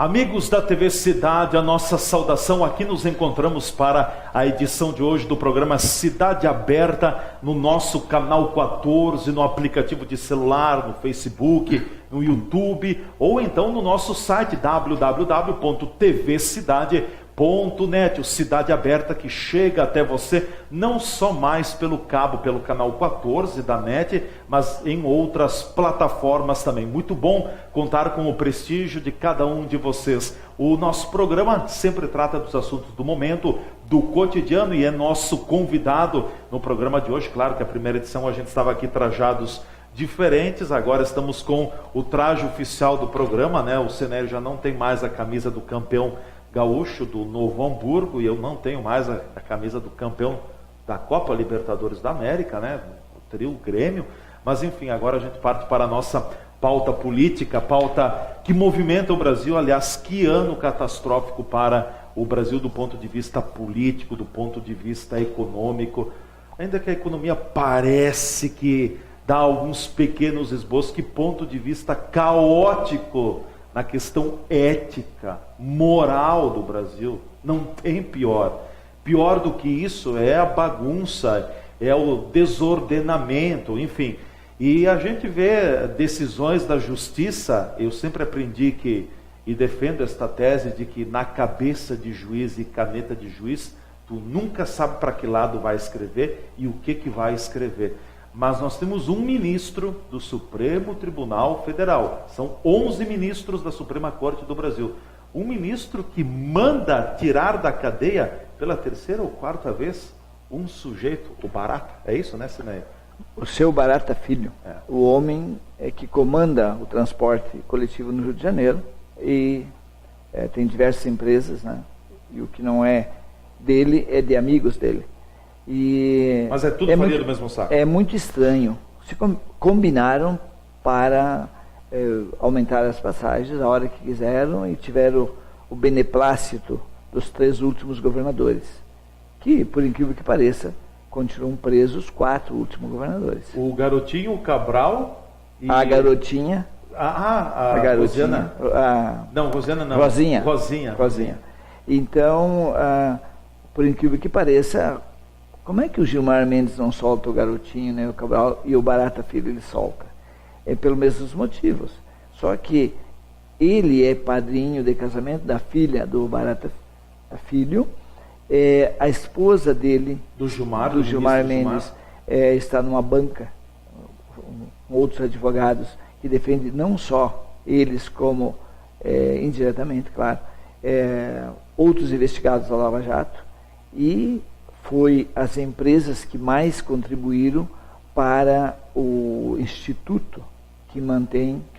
Amigos da TV Cidade, a nossa saudação. Aqui nos encontramos para a edição de hoje do programa Cidade Aberta, no nosso canal 14, no aplicativo de celular, no Facebook, no YouTube, ou então no nosso site www.tvcidade.net, o Cidade Aberta que chega até você não só mais pelo cabo, pelo canal 14 da NET, mas em outras plataformas também. Muito bom contar com o prestígio de cada um de vocês. O nosso programa sempre trata dos assuntos do momento, do cotidiano, e é nosso convidado no programa de hoje. Claro que a primeira edição a gente estava aqui trajados diferentes, agora estamos com o traje oficial do programa, né? O Cenério já não tem mais a camisa do campeão gaúcho do Novo Hamburgo, e eu não tenho mais a camisa do campeão da Copa Libertadores da América, né? O trio Grêmio. Mas enfim, agora a gente parte para a nossa pauta política, pauta que movimenta o Brasil. Aliás, que ano catastrófico para o Brasil do ponto de vista político, do ponto de vista econômico. Ainda que a economia parece que dá alguns pequenos esboços, que ponto de vista caótico na questão ética, moral do Brasil. Não tem pior. Pior do que isso é a bagunça, é o desordenamento, enfim. E a gente vê decisões da justiça. Eu sempre aprendi que, e defendo esta tese de que na cabeça de juiz e caneta de juiz, tu nunca sabe para que lado vai escrever e o que vai escrever. Mas nós temos um ministro do Supremo Tribunal Federal. São 11 ministros da Suprema Corte do Brasil. Um ministro que manda tirar da cadeia pela terceira ou quarta vez um sujeito, o Barata. É isso, né, Sinéia? O seu Barata Filho. É. O homem que comanda o transporte coletivo no Rio de Janeiro e tem diversas empresas, né? E o que não é dele é de amigos dele. Mas é tudo farinha do mesmo saco. É muito estranho. Se combinaram para aumentar as passagens a hora que quiseram e tiveram o beneplácito dos 3 últimos governadores, que, por incrível que pareça, continuam presos 4 últimos governadores. O Garotinho, o Cabral e... A garotinha. A garotinha. Rosiana. Não, Rosiana não. Rosinha. Então, por incrível que pareça, como é que o Gilmar Mendes não solta o Garotinho, né, o Cabral, e o Barata Filho ele solta? É pelos mesmos motivos. Só que ele é padrinho de casamento da filha do Barata Filho. A esposa dele, do Gilmar Mendes, está numa banca com outros advogados que defendem não só eles, como indiretamente, claro, outros investigados da Lava Jato, e foi as empresas que mais contribuíram para o instituto que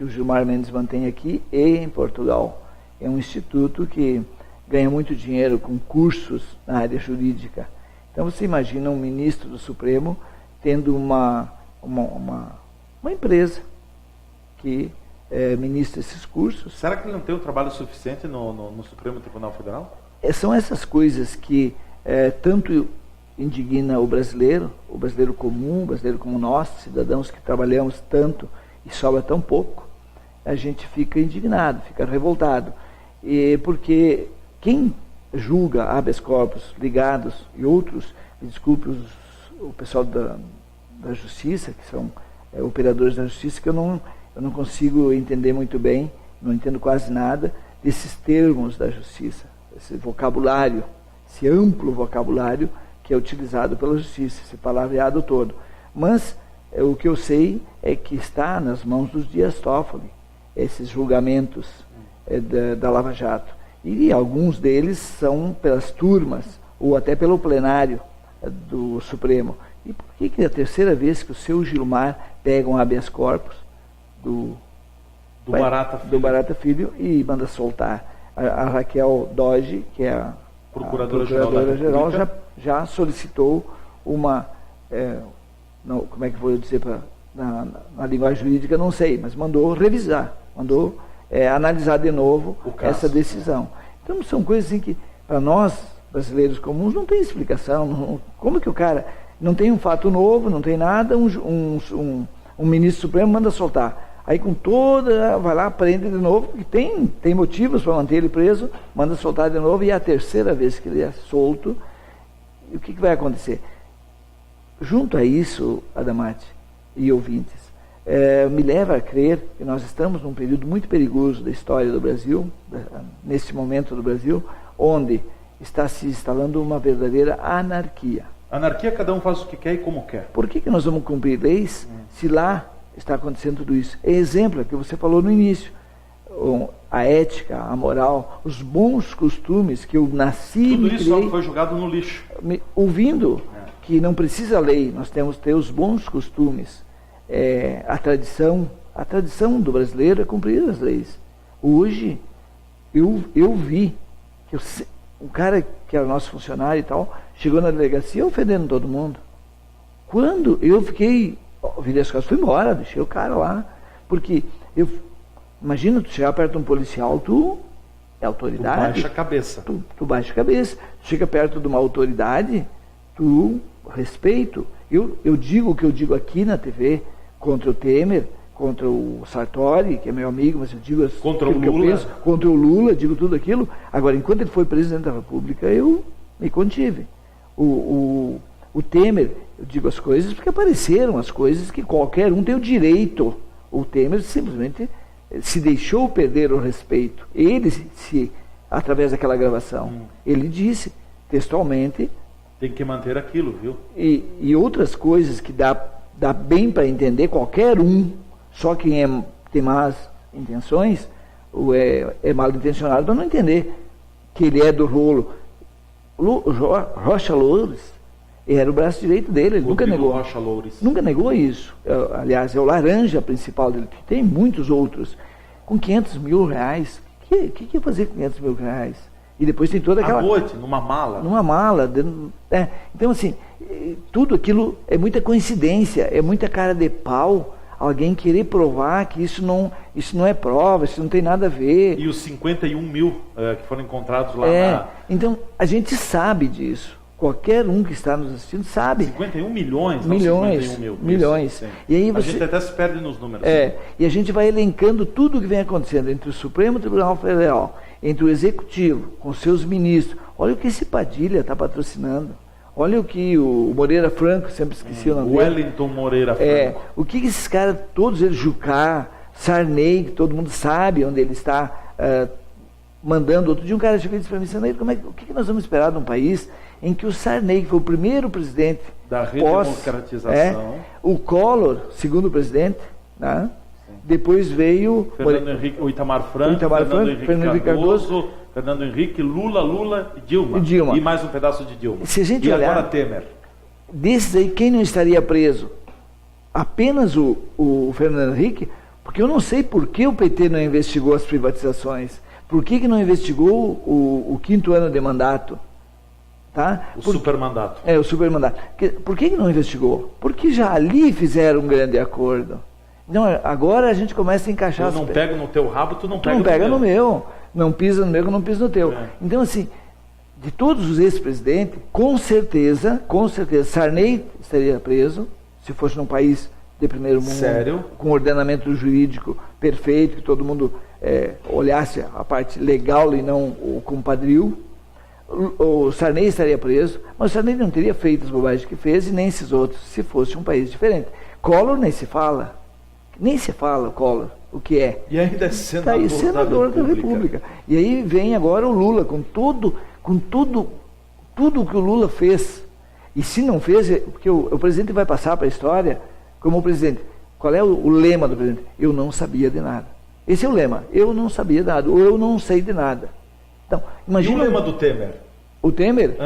o Gilmar Mendes mantém aqui e em Portugal. É um instituto que ganha muito dinheiro com cursos na área jurídica. Então você imagina um ministro do Supremo tendo uma empresa que ministra esses cursos. Será que ele não tem o trabalho suficiente no Supremo Tribunal Federal? São essas coisas que tanto indigna o brasileiro comum, o brasileiro como nós, cidadãos que trabalhamos tanto e sobra tão pouco, a gente fica indignado, fica revoltado. Porque quem julga habeas corpus ligados e outros, desculpe o pessoal da justiça, que são operadores da justiça, que eu não consigo entender muito bem, não entendo quase nada desses termos da justiça, esse vocabulário, esse amplo vocabulário que é utilizado pela justiça, esse palavreado todo. Mas o que eu sei é que está nas mãos dos Dias Toffoli, esses julgamentos da Lava Jato. E alguns deles são pelas turmas, ou até pelo plenário do Supremo. E por que é a terceira vez que o seu Gilmar pega um habeas corpus do Barata Filho e manda soltar? A Raquel Dodge, que é a Procuradora-Geral, já solicitou uma, como é que vou dizer na linguagem jurídica, não sei, mas mandou revisar, mandou analisar de novo essa decisão. Então são coisas assim que, para nós, brasileiros comuns, não tem explicação. Como que o cara não tem um fato novo, não tem nada, um ministro supremo manda soltar. Aí com toda, vai lá, prende de novo, porque tem motivos para manter ele preso, manda soltar de novo, e é a terceira vez que ele é solto. E o que vai acontecer? Junto a isso, Adamati e ouvintes, me leva a crer que nós estamos num período muito perigoso da história do Brasil, nesse momento do Brasil, onde está se instalando uma verdadeira anarquia. Anarquia, cada um faz o que quer e como quer. Por que nós vamos cumprir leis se lá está acontecendo tudo isso? É exemplo que você falou no início. A ética, a moral, os bons costumes que eu nasci tudo me isso criei, só foi jogado no lixo. Ouvindo que não precisa lei, nós temos que ter os bons costumes. A tradição do brasileiro é cumprir as leis. Hoje, eu vi que o cara que era nosso funcionário e tal, chegou na delegacia ofendendo todo mundo. Quando eu virei as costas, fui embora, deixei o cara lá, porque imagina tu chegar perto de um policial, tu é autoridade. Tu baixa a cabeça. Tu baixa a cabeça. Tu chega perto de uma autoridade, tu respeito. Eu digo o que eu digo aqui na TV, contra o Temer, contra o Sartori, que é meu amigo, mas eu digo contra o Lula. Que eu penso, contra o Lula, digo tudo aquilo. Agora, enquanto ele foi presidente da República, eu me contive. O Temer, eu digo as coisas porque apareceram as coisas que qualquer um tem o direito. O Temer simplesmente se deixou perder o respeito. Ele, através daquela gravação, ele disse textualmente... Tem que manter aquilo, viu? E outras coisas que dá bem para entender qualquer um, só quem tem más intenções, ou é mal intencionado, para não entender que ele é do rolo. Rocha Loures era o braço direito dele, ele nunca negou. Rocha Loures. Nunca negou isso. Aliás, é o laranja principal dele, que tem muitos outros. Com 500 mil reais, o que ia fazer com 500 mil reais? E depois tem toda aquela... À noite, numa mala. Numa mala. Então, assim, tudo aquilo é muita coincidência, é muita cara de pau, alguém querer provar que isso não é prova, isso não tem nada a ver. E os 51 mil que foram encontrados lá Então, a gente sabe disso. Qualquer um que está nos assistindo sabe. 51 milhões, milhões, 51 mil. Milhões. Isso, e aí a gente até se perde nos números. E a gente vai elencando tudo o que vem acontecendo entre o Supremo Tribunal Federal, entre o Executivo, com seus ministros. Olha o que esse Padilha está patrocinando. Olha o que o Moreira Franco, sempre esqueci o nome dele. Wellington Moreira Franco. O que esses caras, todos eles, Jucá, Sarney, que todo mundo sabe onde ele está mandando. Outro dia um cara chegou e disse para mim, Sarney, o que nós vamos esperar de um país em que o Sarney, que foi o primeiro presidente da redemocratização, o Collor, segundo presidente, né? Depois veio o Itamar Franco, Fernando Henrique Cardoso, Fernando Henrique, Lula e Dilma. E mais um pedaço de Dilma. Se a gente olhar, agora Temer. Desses aí, quem não estaria preso? Apenas o Fernando Henrique? Porque eu não sei por que o PT não investigou as privatizações. Por que não investigou o 5º ano de mandato? Tá? O supermandato. O supermandato. Por que não investigou? Porque já ali fizeram um grande acordo. Então, agora a gente começa a encaixar... Eu não pego no teu rabo, tu não pega no meu. Não pisa no meu, eu não piso no teu. Então, assim, de todos os ex-presidentes, com certeza, Sarney estaria preso, se fosse num país de primeiro mundo. Sério? Com ordenamento jurídico perfeito, que todo mundo olhasse a parte legal e não o compadrio. O Sarney estaria preso, mas o Sarney não teria feito as bobagens que fez, e nem esses outros, se fosse um país diferente. Collor nem se fala. Nem se fala, Collor, o que é. E ainda é senador, da República. E aí vem agora o Lula, com tudo o que o Lula fez. E se não fez, porque o presidente vai passar para a história como o presidente. Qual é o lema do presidente? Eu não sabia de nada. Esse é o lema. Eu não sabia de nada, ou eu não sei de nada. Então, imagina... E o lema do Temer? O Temer?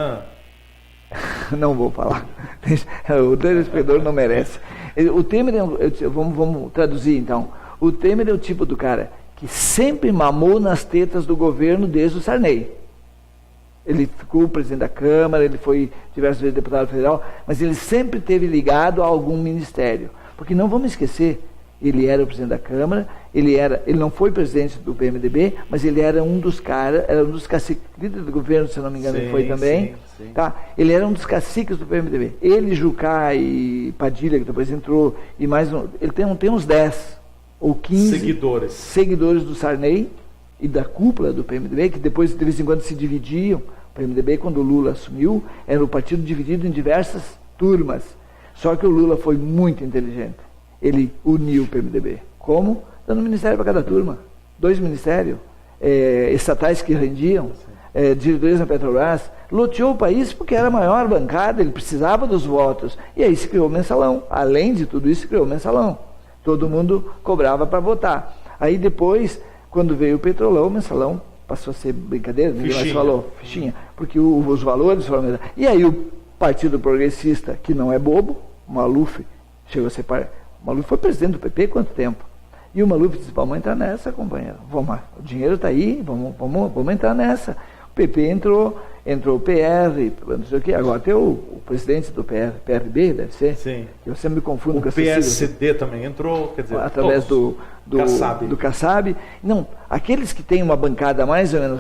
Não vou falar. O telespectador não merece. O Temer, vamos traduzir então. O Temer é o tipo do cara que sempre mamou nas tetas do governo desde o Sarney. Ele ficou presidente da Câmara, ele foi diversas vezes deputado federal, mas ele sempre esteve ligado a algum ministério. Porque não vamos esquecer, ele era o presidente da Câmara, ele não foi presidente do PMDB, mas ele era um dos caras, era um dos caciques, líder do governo, se não me engano, ele foi também. Sim. Tá? Ele era um dos caciques do PMDB. Ele, Jucá e Padilha, que depois entrou, e mais um, ele tem uns 10. ou 15 seguidores do Sarney e da cúpula do PMDB, que depois de vez em quando se dividiam. O PMDB, quando o Lula assumiu, era o partido dividido em diversas turmas. Só que o Lula foi muito inteligente. Ele uniu o PMDB. Como? Dando ministério para cada turma. 2 ministérios estatais que rendiam, diretorias na Petrobras. Loteou o país porque era a maior bancada, ele precisava dos votos. E aí se criou o mensalão. Além de tudo isso, se criou o mensalão. Todo mundo cobrava para votar. Aí depois, quando veio o petrolão, o mensalão passou a ser brincadeira, ninguém mais falou, fichinha, porque os valores foram melhores. E aí o Partido Progressista, que não é bobo, o Maluf chegou a ser o Maluf foi presidente do PP quanto tempo? E o Maluf disse, vamos entrar nessa, companheiro. Vamos, o dinheiro está aí, vamos entrar nessa. O PP entrou o PR, não sei o quê. Agora tem o presidente do PRB, deve ser? Sim. Eu sempre me confundo com o PSD também entrou, quer dizer, através do Kassab. Não, aqueles que têm uma bancada mais ou menos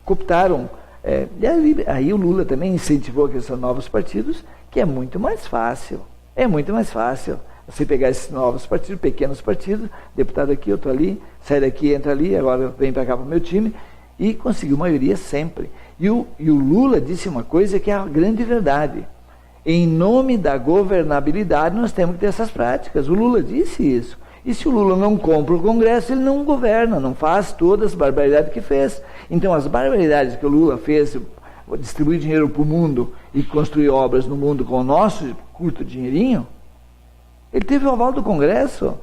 cooptaram. E aí o Lula também incentivou a questão de novos partidos, que é muito mais fácil. É muito mais fácil você pegar esses novos partidos, pequenos partidos, deputado aqui, outro ali, sai daqui, entra ali, agora vem para cá para o meu time, e conseguiu maioria sempre. E o Lula disse uma coisa que é a grande verdade. Em nome da governabilidade, nós temos que ter essas práticas. O Lula disse isso. E se o Lula não compra o Congresso, ele não governa, não faz todas as barbaridades que fez. Então, as barbaridades que o Lula fez, distribuir dinheiro para o mundo e construir obras no mundo com o nosso curto dinheirinho, ele teve o aval do Congresso.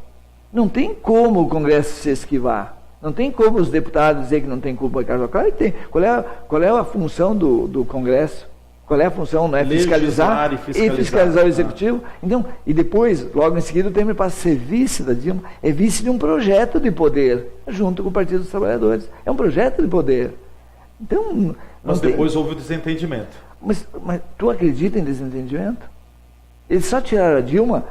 Não tem como o Congresso se esquivar. Não tem como os deputados dizer que não tem culpa. Claro que tem. Qual é a função do Congresso? Qual é a função? Não é fiscalizar e fiscalizar o Executivo? Então, e depois, logo em seguida, o Temer passa a ser vice da Dilma. É vice de um projeto de poder, junto com o Partido dos Trabalhadores. É um projeto de poder. Então, mas depois houve o desentendimento. Mas tu acredita em desentendimento? Eles só tiraram a Dilma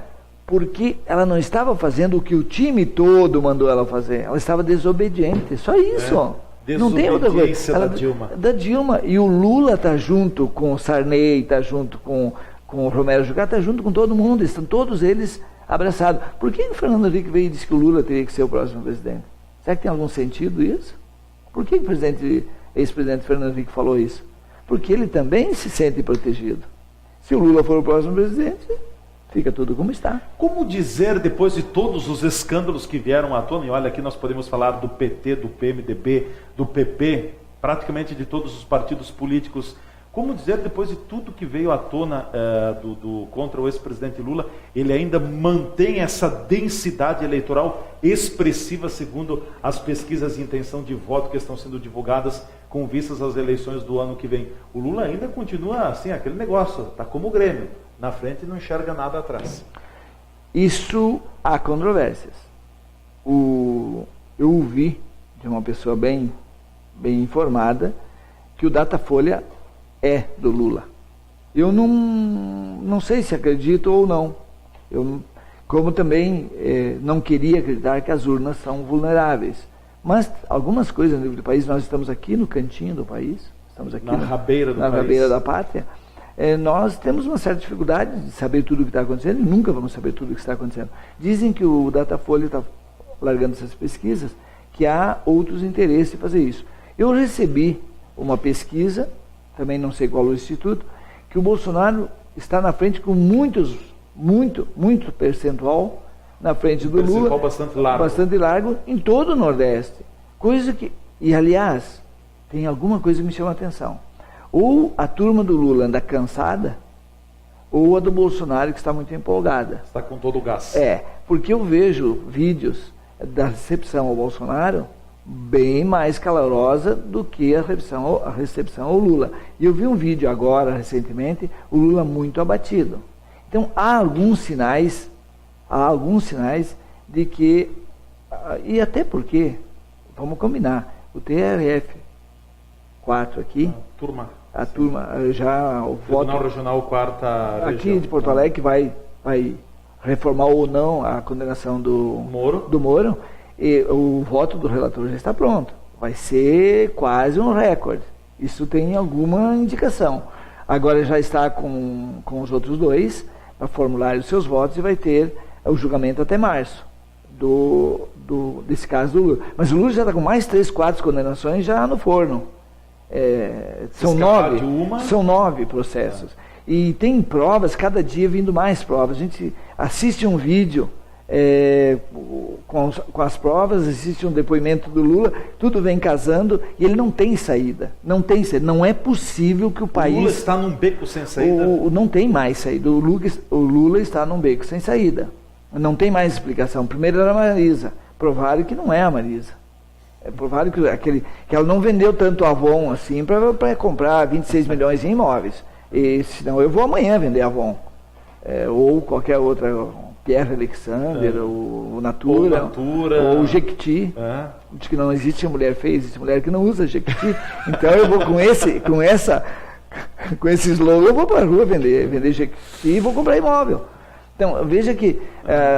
porque ela não estava fazendo o que o time todo mandou ela fazer. Ela estava desobediente. Só isso. Não tem outra coisa. Da Dilma. E o Lula está junto com o Sarney, está junto com o Romero Jucá, está junto com todo mundo. Estão todos eles abraçados. Por que o Fernando Henrique veio e disse que o Lula teria que ser o próximo presidente? Será que tem algum sentido isso? Por que o ex-presidente Fernando Henrique falou isso? Porque ele também se sente protegido. Se o Lula for o próximo presidente, fica tudo como está. Como dizer, depois de todos os escândalos que vieram à tona, e olha, aqui nós podemos falar do PT, do PMDB, do PP, praticamente de todos os partidos políticos, como dizer, depois de tudo que veio à tona contra o ex-presidente Lula, ele ainda mantém essa densidade eleitoral expressiva, segundo as pesquisas de intenção de voto que estão sendo divulgadas com vistas às eleições do ano que vem. O Lula ainda continua assim, aquele negócio, está como o Grêmio. Na frente não enxerga nada atrás. Isso há controvérsias. Eu ouvi de uma pessoa bem informada que o Datafolha é do Lula. Eu não sei se acredito ou não. Como também não queria acreditar que as urnas são vulneráveis. Mas algumas coisas no nível do país, nós estamos aqui no cantinho do país, estamos aqui na rabeira da pátria. Nós temos uma certa dificuldade de saber tudo o que está acontecendo, e nunca vamos saber tudo o que está acontecendo. Dizem que o Datafolha está largando essas pesquisas, que há outros interesses em fazer isso. Eu recebi uma pesquisa, também não sei qual é o instituto, que o Bolsonaro está na frente com muito percentual na frente do Lula. Bastante largo em todo o Nordeste. Coisa que, e aliás, tem alguma coisa que me chama a atenção. Ou a turma do Lula anda cansada, ou a do Bolsonaro que está muito empolgada. Está com todo o gás. Porque eu vejo vídeos da recepção ao Bolsonaro bem mais calorosa do que a recepção ao Lula. E eu vi um vídeo agora, recentemente, o Lula muito abatido. Então há alguns sinais de que, e até porque, vamos combinar, o TRF4 aqui, a turma já o Tribunal voto Regional 4ª aqui região, de Porto Alegre vai reformar ou não a condenação do Moro, e o voto do relator já está pronto. Vai ser quase um recorde. Isso tem alguma indicação. Agora já está com os outros dois para formular os seus votos e vai ter o julgamento até março desse caso do Lula. Mas o Lula já está com mais 3, 4 condenações já no forno. São 9 processos. E tem provas, cada dia vindo mais provas. A gente assiste um vídeo com as provas, assiste um depoimento do Lula, tudo vem casando e ele não tem saída. Não é possível que o país... O Lula está num beco sem saída? Não tem mais saída. O Lula está num beco sem saída. Não tem mais explicação. Primeiro era a Marisa. Provaram que não é a Marisa. Provaram que ela não vendeu tanto Avon assim para comprar 26 milhões em imóveis. E senão eu vou amanhã vender Avon. Ou qualquer outra, Pierre Alexander, ou Natura, ou Jequiti. Diz que não existe mulher feia, existe mulher que não usa Jequiti. Então eu vou com esse slogan, eu vou para a rua vender Jequiti e vou comprar imóvel. Então veja que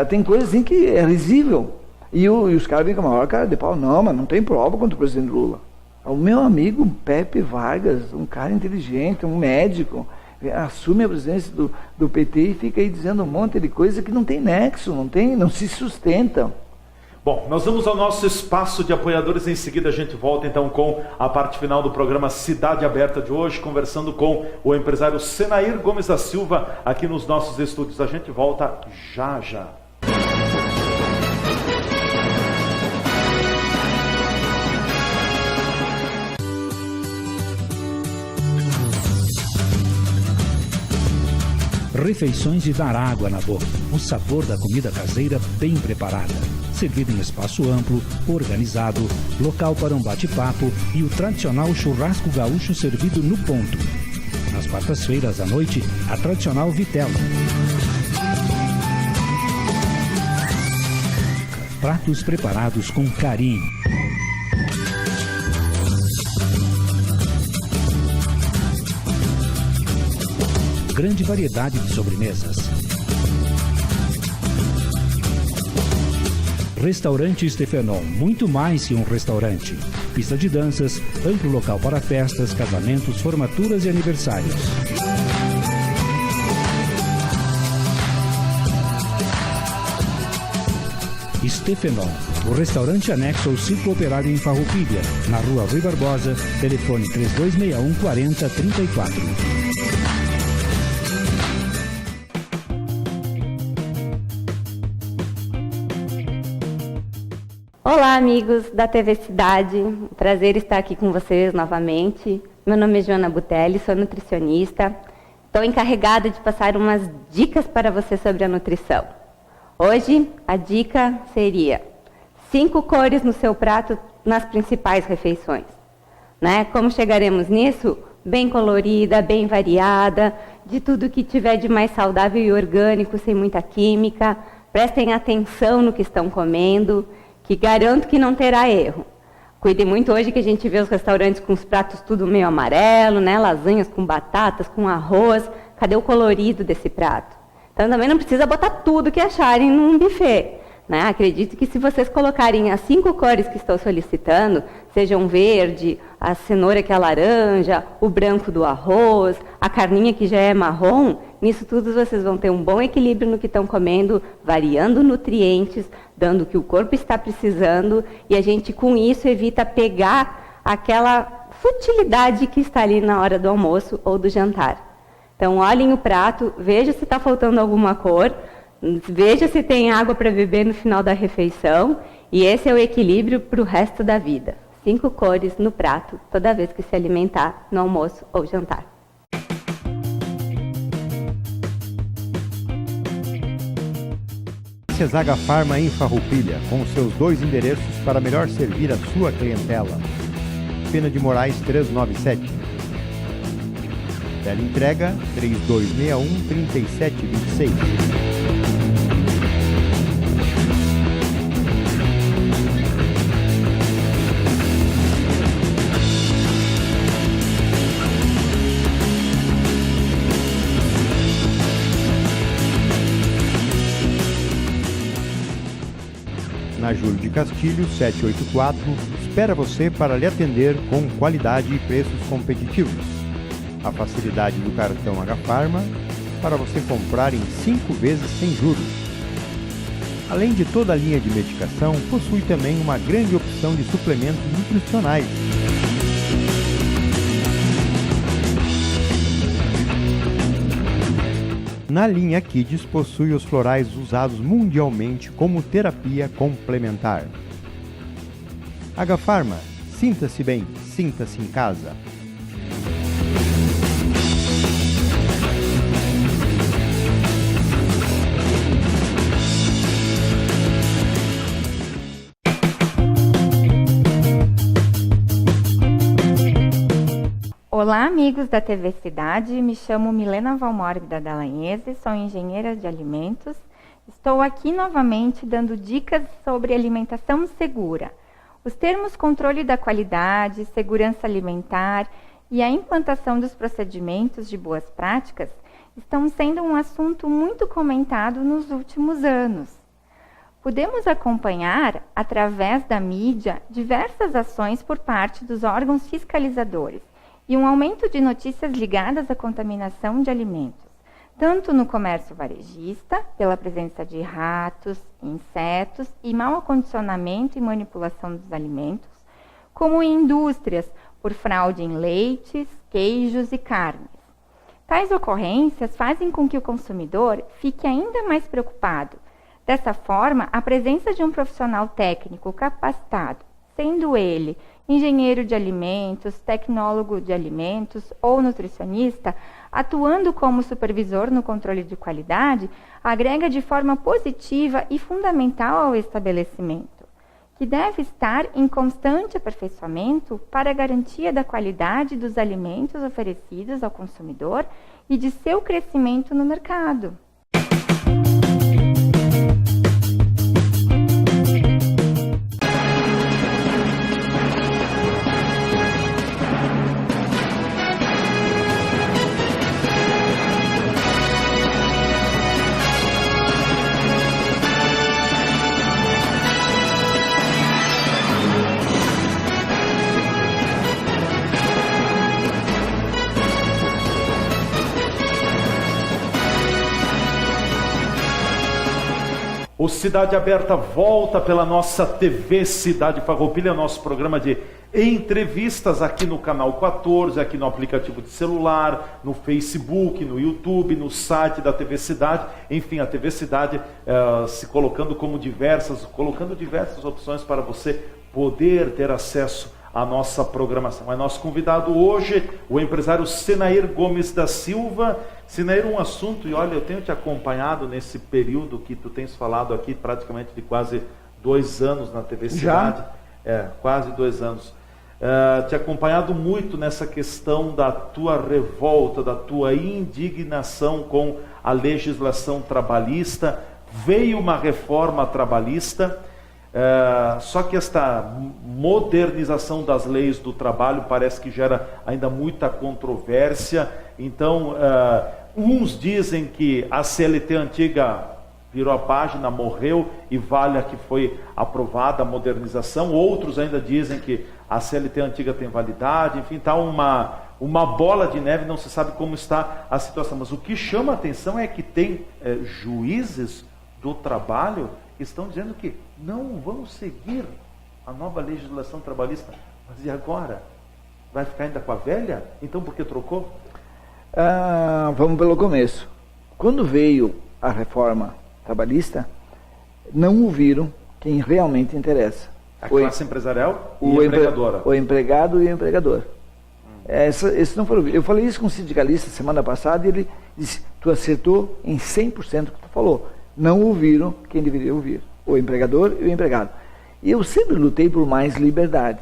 tem coisas assim que é risível. E os caras vêm com a maior cara de pau. Não, mas não tem prova contra o presidente Lula. O meu amigo Pepe Vargas, um cara inteligente, um médico, assume a presidência do PT e fica aí dizendo um monte de coisa que não tem nexo, não se sustentam. Bom, nós vamos ao nosso espaço de apoiadores. Em seguida a gente volta então com a parte final do programa Cidade Aberta de hoje, conversando com o empresário Senair Gomes da Silva aqui nos nossos estúdios. A gente volta já já. Refeições de dar água na boca. O sabor da comida caseira bem preparada. Servido em espaço amplo, organizado, local para um bate-papo e o tradicional churrasco gaúcho servido no ponto. Nas quartas-feiras à noite, a tradicional vitela. Pratos preparados com carinho. Grande variedade de sobremesas. Restaurante Stefenon, muito mais que um restaurante. Pista de danças, amplo local para festas, casamentos, formaturas e aniversários. Stefenon, o restaurante anexo ao Circo Operário em Farroupilha, na Rua Rui Barbosa, telefone 3261 4034. Olá, amigos da TV Cidade. Prazer estar aqui com vocês novamente. Meu nome é Joana Butelli, sou nutricionista. Estou encarregada de passar umas dicas para você sobre a nutrição. Hoje, a dica seria 5 cores no seu prato nas principais refeições. Como chegaremos nisso? Bem colorida, bem variada, de tudo que tiver de mais saudável e orgânico, sem muita química. Prestem atenção no que estão comendo, que garanto que não terá erro. Cuidem muito hoje que a gente vê os restaurantes com os pratos tudo meio amarelo, lasanhas com batatas, com arroz. Cadê o colorido desse prato? Então também não precisa botar tudo que acharem num buffet. Acredito que se vocês colocarem as 5 cores que estou solicitando, sejam verde, a cenoura que é laranja, o branco do arroz, a carninha que já é marrom, nisso tudo vocês vão ter um bom equilíbrio no que estão comendo, variando nutrientes, dando o que o corpo está precisando, e a gente com isso evita pegar aquela futilidade que está ali na hora do almoço ou do jantar. Então olhem o prato, vejam se está faltando alguma cor, veja se tem água para beber no final da refeição, e esse é o equilíbrio para o resto da vida. 5 cores no prato, toda vez que se alimentar no almoço ou jantar. Zaga Farma em Farroupilha, com seus 2 endereços para melhor servir a sua clientela. Pena de Moraes 397. Teleentrega 3261-3726. Na Júlio de Castilho, 784, espera você para lhe atender com qualidade e preços competitivos. A facilidade do cartão H-Farma para você comprar em 5 vezes sem juros. Além de toda a linha de medicação, possui também uma grande opção de suplementos nutricionais. Na linha Kids possui os florais usados mundialmente como terapia complementar. H-Pharma, sinta-se bem, sinta-se em casa. Olá, amigos da TV Cidade, me chamo Milena Valmórbida Dallagnese, sou engenheira de alimentos. Estou aqui novamente dando dicas sobre alimentação segura. Os termos controle da qualidade, segurança alimentar e a implantação dos procedimentos de boas práticas estão sendo um assunto muito comentado nos últimos anos. Podemos acompanhar, através da mídia, diversas ações por parte dos órgãos fiscalizadores e um aumento de notícias ligadas à contaminação de alimentos, tanto no comércio varejista, pela presença de ratos, insetos e mau acondicionamento e manipulação dos alimentos, como em indústrias, por fraude em leites, queijos e carnes. Tais ocorrências fazem com que o consumidor fique ainda mais preocupado. Dessa forma, a presença de um profissional técnico capacitado, sendo ele engenheiro de alimentos, tecnólogo de alimentos ou nutricionista, atuando como supervisor no controle de qualidade, agrega de forma positiva e fundamental ao estabelecimento, que deve estar em constante aperfeiçoamento para a garantia da qualidade dos alimentos oferecidos ao consumidor e de seu crescimento no mercado. O Cidade Aberta volta pela nossa TV Cidade Farroupilha, nosso programa de entrevistas aqui no canal 14, aqui no aplicativo de celular, no Facebook, no YouTube, no site da TV Cidade. Enfim, a TV Cidade se colocando diversas opções para você poder ter acesso à nossa programação. É nosso convidado hoje, o empresário Senair Gomes da Silva. Senair, um assunto, e olha, eu tenho te acompanhado nesse período que tu tens falado aqui, praticamente de quase 2 anos na TV Cidade. Quase 2 anos. Te acompanhado muito nessa questão da tua revolta, da tua indignação com a legislação trabalhista. Veio uma reforma trabalhista, só que esta modernização das leis do trabalho parece que gera ainda muita controvérsia. Então, uns dizem que a CLT antiga virou a página, morreu e vale a que foi aprovada a modernização. Outros ainda dizem que a CLT antiga tem validade. Enfim, está uma bola de neve, não se sabe como está a situação. Mas o que chama a atenção é que tem juízes do trabalho que estão dizendo que não vão seguir a nova legislação trabalhista. Mas e agora? Vai ficar ainda com a velha? Então por que trocou? Vamos pelo começo. Quando veio a reforma trabalhista, não ouviram quem realmente interessa. A classe empresarial e a empregadora. O empregado e o empregador. Esse não foi ouvido. Eu falei isso com um sindicalista semana passada e ele disse, tu acertou em 100% o que tu falou. Não ouviram quem deveria ouvir, o empregador e o empregado. E eu sempre lutei por mais liberdade,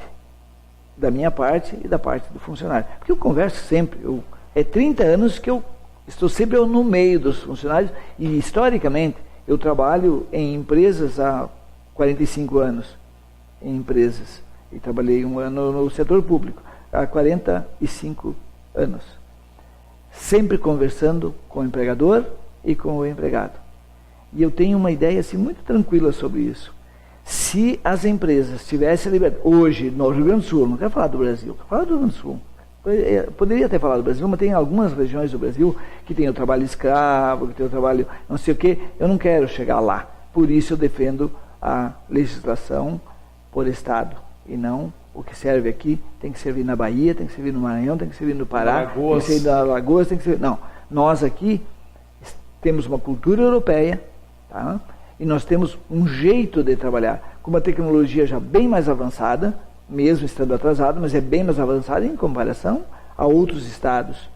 da minha parte e da parte do funcionário. Porque eu converso sempre, é 30 anos que eu estou sempre no meio dos funcionários e, historicamente, eu trabalho em empresas há 45 anos, em empresas, e trabalhei 1 ano no setor público, há 45 anos. Sempre conversando com o empregador e com o empregado. E eu tenho uma ideia assim, muito tranquila sobre isso. Se as empresas tivessem liberdade, hoje no Rio Grande do Sul, não quero falar do Brasil, quero falar do Rio Grande do Sul. Poderia ter falado do Brasil, mas tem algumas regiões do Brasil que tem o trabalho escravo, que tem o trabalho não sei o quê. Eu não quero chegar lá, Por isso eu defendo a legislação por Estado, e não o que serve aqui tem que servir na Bahia, tem que servir no Maranhão, tem que servir no Pará, tem que servir na Alagoas, tem que servir... Não, nós aqui temos uma cultura europeia, tá? E nós temos um jeito de trabalhar, com uma tecnologia já bem mais avançada, mesmo estando atrasado, mas é bem mais avançada em comparação a outros estados,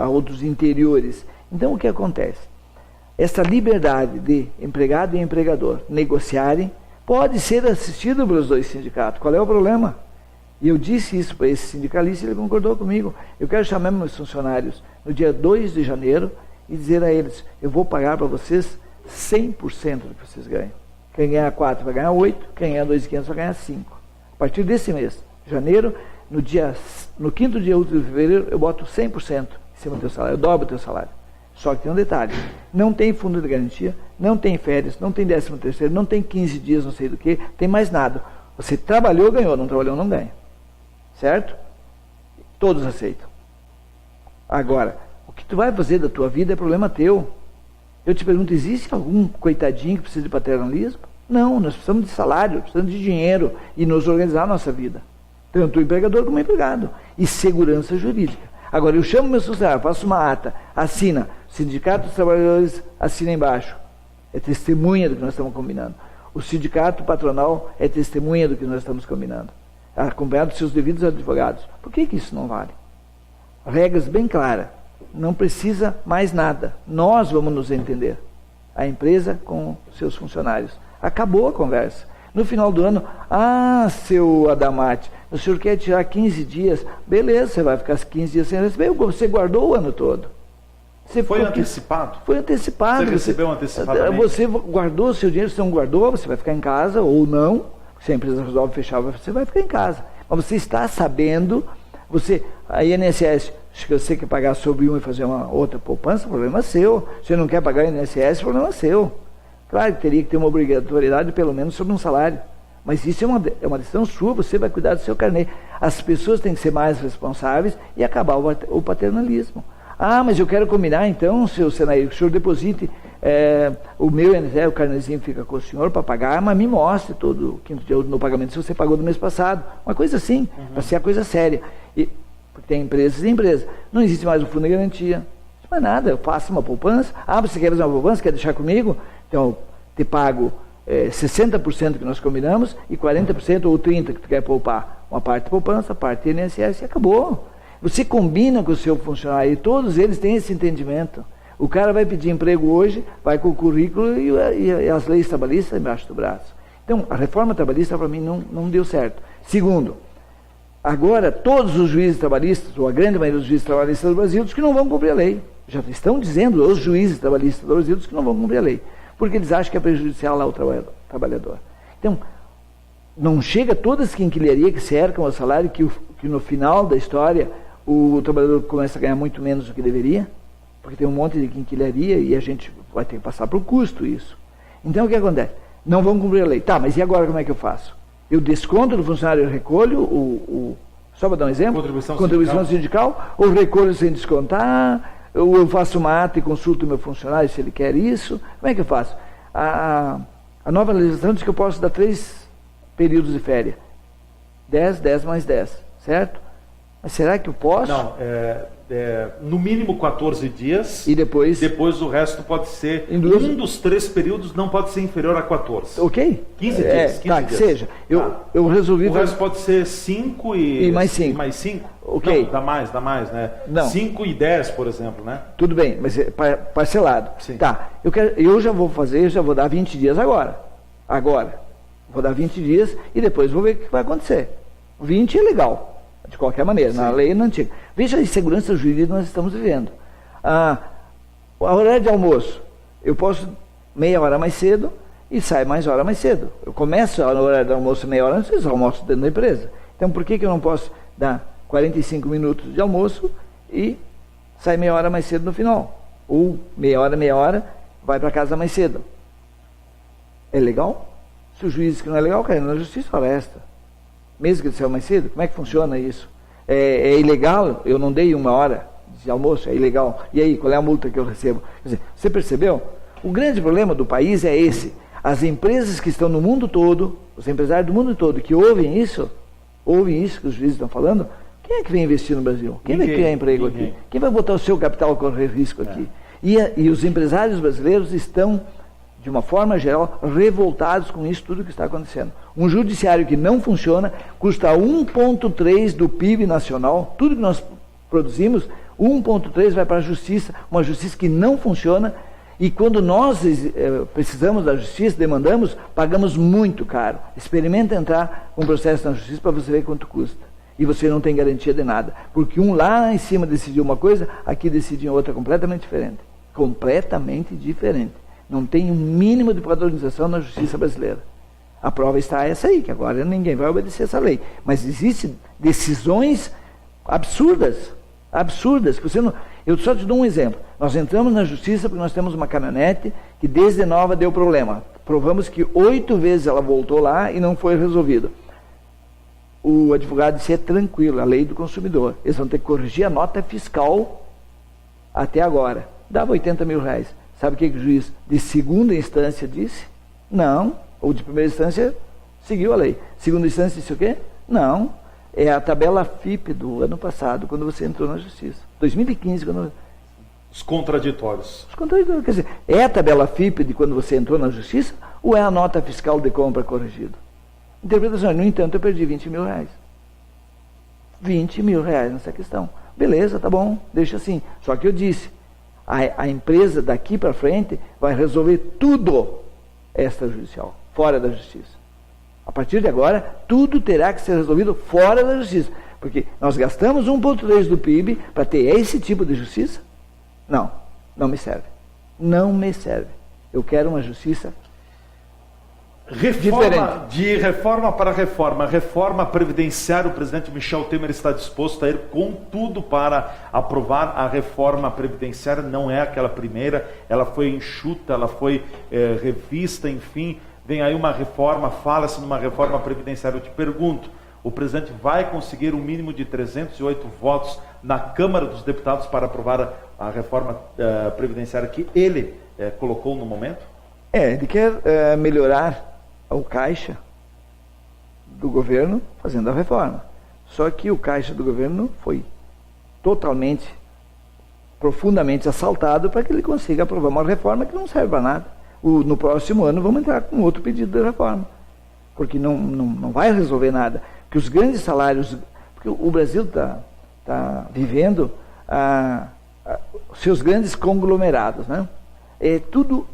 a outros interiores. Então o que acontece? Essa liberdade de empregado e empregador negociarem pode ser assistido pelos dois sindicatos. Qual é o problema? E eu disse isso para esse sindicalista e ele concordou comigo. Eu quero chamar meus funcionários no dia 2 de janeiro e dizer a eles, eu vou pagar para vocês 100% do que vocês ganham. Quem ganhar 4 vai ganhar 8, quem ganhar 2.500 vai ganhar 5. A partir desse mês, janeiro, no quinto dia útil de fevereiro, eu boto 100% em cima do teu salário, eu dobro o teu salário. Só que tem um detalhe, não tem fundo de garantia, não tem férias, não tem 13º, não tem 15 dias, não sei do que, tem mais nada. Você trabalhou, ganhou, não trabalhou, não ganha. Certo? Todos aceitam. Agora, o que tu vai fazer da tua vida é problema teu. Eu te pergunto, existe algum coitadinho que precisa de paternalismo? Não, nós precisamos de salário, precisamos de dinheiro e nos organizar a nossa vida. Tanto o empregador como o empregado. E segurança jurídica. Agora, eu chamo meu funcionário, faço uma ata, assina, o sindicato dos trabalhadores assina embaixo. É testemunha do que nós estamos combinando. O sindicato patronal é testemunha do que nós estamos combinando. Acompanhado dos seus devidos advogados. Por que isso não vale? Regras bem claras. Não precisa mais nada. Nós vamos nos entender. A empresa com seus funcionários. Acabou a conversa. No final do ano, seu Adamati, o senhor quer tirar 15 dias? Beleza, você vai ficar 15 dias sem receber. Você guardou o ano todo. Foi antecipado? Foi antecipado. Você recebeu antecipadamente? Você guardou o seu dinheiro, se não guardou, você vai ficar em casa ou não. Se a empresa resolve fechar, você vai ficar em casa. Mas você está sabendo, a INSS, se você quer pagar sobre um e fazer uma outra poupança, problema é seu. Se você não quer pagar INSS, problema é seu. Claro que teria que ter uma obrigatoriedade, pelo menos, sobre um salário. Mas isso é uma decisão sua, você vai cuidar do seu carnê. As pessoas têm que ser mais responsáveis e acabar o paternalismo. Mas eu quero combinar, então, seu Senair, que o senhor deposite o meu INSS, o carnezinho fica com o senhor para pagar, mas me mostre todo o quinto dia no pagamento se você pagou do mês passado. Uma coisa assim, para ser a coisa séria. Porque tem empresas e empresas. Não existe mais o fundo de garantia. Não é nada, eu faço uma poupança. Você quer fazer uma poupança, quer deixar comigo? Então, eu te pago 60% que nós combinamos e 40% ou 30% que tu quer poupar. Uma parte de poupança, parte de INSS e acabou. Você combina com o seu funcionário e todos eles têm esse entendimento. O cara vai pedir emprego hoje, vai com o currículo e as leis trabalhistas embaixo do braço. Então, a reforma trabalhista para mim não deu certo. Segundo, agora todos os juízes trabalhistas, ou a grande maioria dos juízes trabalhistas do Brasil, diz que não vão cumprir a lei. Já estão dizendo os juízes trabalhistas do Brasil diz que não vão cumprir a lei. Porque eles acham que é prejudicial ao trabalhador. Então, não chega todas as quinquilharias que cercam o salário que no final da história o trabalhador começa a ganhar muito menos do que deveria, porque tem um monte de quinquilharia e a gente vai ter que passar por custo isso. Então o que acontece? Não vão cumprir a lei. Tá, mas e agora como é que eu faço? Eu desconto do funcionário, eu recolho só para dar um exemplo, contribuição sindical, ou recolho sem descontar, ou eu faço uma ata e consulto o meu funcionário se ele quer isso. Como é que eu faço? A nova legislação diz que eu posso dar 3 períodos de férias. 10 mais 10, certo? Mas será que eu posso? Não, no mínimo 14 dias. E depois? Depois o resto pode ser. Um dos 3 períodos não pode ser inferior a 14. Ok? 15 dias. 15 dias. Que seja. Eu resolvi. O resto pode ser 5 e mais 5. E mais 5? Ok. Não, dá mais, né? Não. 5 e 10, por exemplo, né? Tudo bem, mas é parcelado. Sim. Tá. Eu já vou dar 20 dias agora. Vou dar 20 dias e depois vou ver o que vai acontecer. 20 é legal. De qualquer maneira, na lei não antiga. Veja a insegurança jurídica que nós estamos vivendo. A horário de almoço, eu posso meia hora mais cedo e saio mais hora mais cedo. Eu começo no horário de almoço meia hora antes, eu almoço dentro da empresa. Então por que eu não posso dar 45 minutos de almoço e sair meia hora mais cedo no final? Ou meia hora, vai para casa mais cedo. É legal? Se o juiz diz que não é legal, cai na justiça honesta. Mesmo que ele saiu mais cedo, como é que funciona isso? É ilegal? Eu não dei 1 hora de almoço, é ilegal. E aí, qual é a multa que eu recebo? Quer dizer, você percebeu? O grande problema do país é esse. As empresas que estão no mundo todo, os empresários do mundo todo que ouvem isso que os juízes estão falando, quem é que vem investir no Brasil? Quem vai criar emprego aqui? Quem vai botar o seu capital a correr risco aqui? E os empresários brasileiros estão, de uma forma geral, revoltados com isso tudo que está acontecendo. Um judiciário que não funciona, custa 1,3% do PIB nacional, tudo que nós produzimos, 1,3% vai para a justiça, uma justiça que não funciona, e quando nós precisamos da justiça, demandamos, pagamos muito caro. Experimenta entrar com um processo na justiça para você ver quanto custa. E você não tem garantia de nada. Porque um lá em cima decidiu uma coisa, aqui decide outra completamente diferente. Completamente diferente. Não tem um mínimo de padronização na justiça brasileira. A prova está essa aí, que agora ninguém vai obedecer essa lei. Mas existem decisões absurdas, que você não... Eu só te dou um exemplo. Nós entramos na justiça porque nós temos uma caminhonete que desde nova deu problema. Provamos que 8 vezes ela voltou lá e não foi resolvido. O advogado disse, é tranquilo, a lei do consumidor. Eles vão ter que corrigir a nota fiscal até agora. Dava 80 mil reais. Sabe o que o juiz de segunda instância disse? Não. Ou de primeira instância, seguiu a lei. Segunda instância disse o quê? Não. É a tabela FIP do ano passado, quando você entrou na justiça. 2015, quando... Os contraditórios. Os contraditórios, quer dizer, é a tabela FIP de quando você entrou na justiça ou é a nota fiscal de compra corrigida? Interpretação, no entanto, eu perdi 20 mil reais. 20 mil reais nessa questão. Beleza, tá bom, deixa assim. Só que eu disse, a empresa daqui para frente vai resolver tudo extrajudicial, fora da justiça. A partir de agora, tudo terá que ser resolvido fora da justiça. Porque nós gastamos 1,3% do PIB para ter esse tipo de justiça? Não me serve. Não me serve. Eu quero uma justiça diferente. De reforma para reforma. Reforma previdenciária, o presidente Michel Temer está disposto a ir com tudo para aprovar a reforma previdenciária. Não é aquela primeira, ela foi enxuta, ela foi revista, enfim... Vem aí uma reforma, fala-se numa reforma previdenciária. Eu te pergunto, o presidente vai conseguir um mínimo de 308 votos na Câmara dos Deputados para aprovar a reforma previdenciária que ele colocou no momento? Ele quer melhorar o caixa do governo fazendo a reforma. Só que o caixa do governo foi totalmente, profundamente assaltado para que ele consiga aprovar uma reforma que não serve para nada. No próximo ano vamos entrar com outro pedido de reforma, porque não vai resolver nada, porque os grandes salários, porque o Brasil está vivendo os seus grandes conglomerados, né? Tudo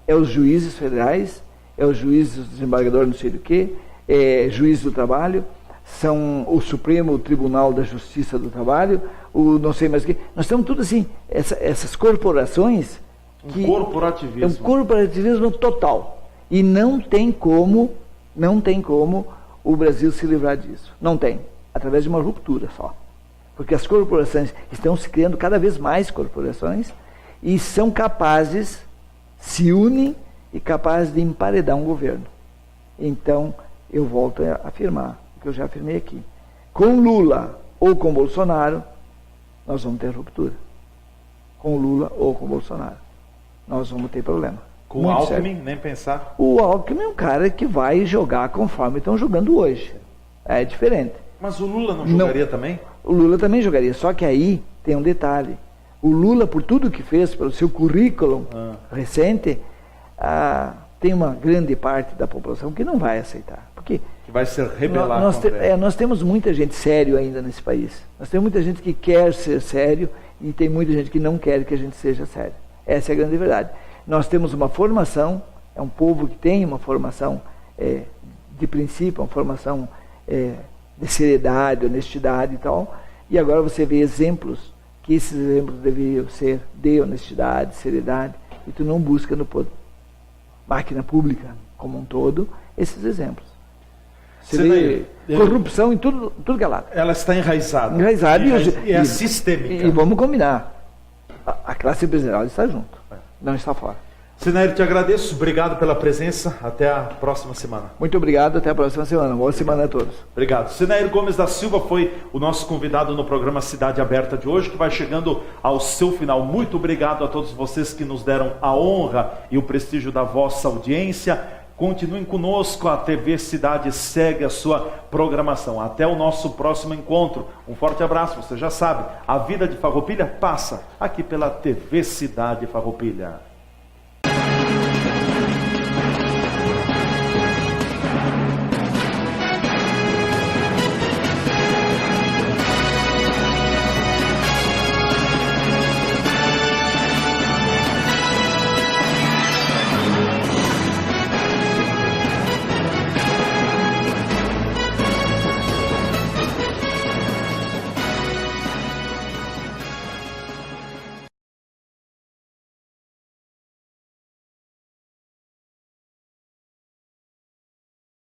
é os juízes federais, é os juízes do desembargador não sei do que, juiz do trabalho, são o Supremo Tribunal da Justiça do Trabalho, o não sei mais o que, nós temos tudo assim, essas corporações. Um corporativismo. É um corporativismo total. E não tem como o Brasil se livrar disso. Não tem. Através de uma ruptura só. Porque as corporações estão se criando cada vez mais corporações e são capazes, se unem e capazes de emparedar um governo. Então, eu volto a afirmar o que eu já afirmei aqui. Com Lula ou com Bolsonaro, nós vamos ter ruptura. Com Lula ou com Bolsonaro. Nós vamos ter problema. Com o Alckmin, nem pensar? O Alckmin é um cara que vai jogar conforme estão jogando hoje. É diferente. Mas o Lula não jogaria também? O Lula também jogaria, só que aí tem um detalhe. O Lula, por tudo que fez, pelo seu currículo recente, tem uma grande parte da população que não vai aceitar. Porque que vai ser rebelar nós temos muita gente sério ainda nesse país. Nós temos muita gente que quer ser sério e tem muita gente que não quer que a gente seja sério. Essa é a grande verdade. Nós temos uma formação, é um povo que tem uma formação de princípio, uma formação de seriedade, honestidade e tal, e agora você vê exemplos, que esses exemplos deveriam ser de honestidade, seriedade, e tu não busca no máquina pública como um todo, esses exemplos. Você vê corrupção em tudo que é lado. Ela está enraizada. E sistêmica. E vamos combinar. A classe empresarial está junto, não está fora. Sinair, te agradeço, obrigado pela presença, até a próxima semana. Muito obrigado, até a próxima semana. Boa semana a todos. Obrigado. Sinair Gomes da Silva foi o nosso convidado no programa Cidade Aberta de hoje, que vai chegando ao seu final. Muito obrigado a todos vocês que nos deram a honra e o prestígio da vossa audiência. Continuem conosco, a TV Cidade segue a sua programação. Até o nosso próximo encontro. Um forte abraço, você já sabe, a vida de Farroupilha passa aqui pela TV Cidade Farroupilha.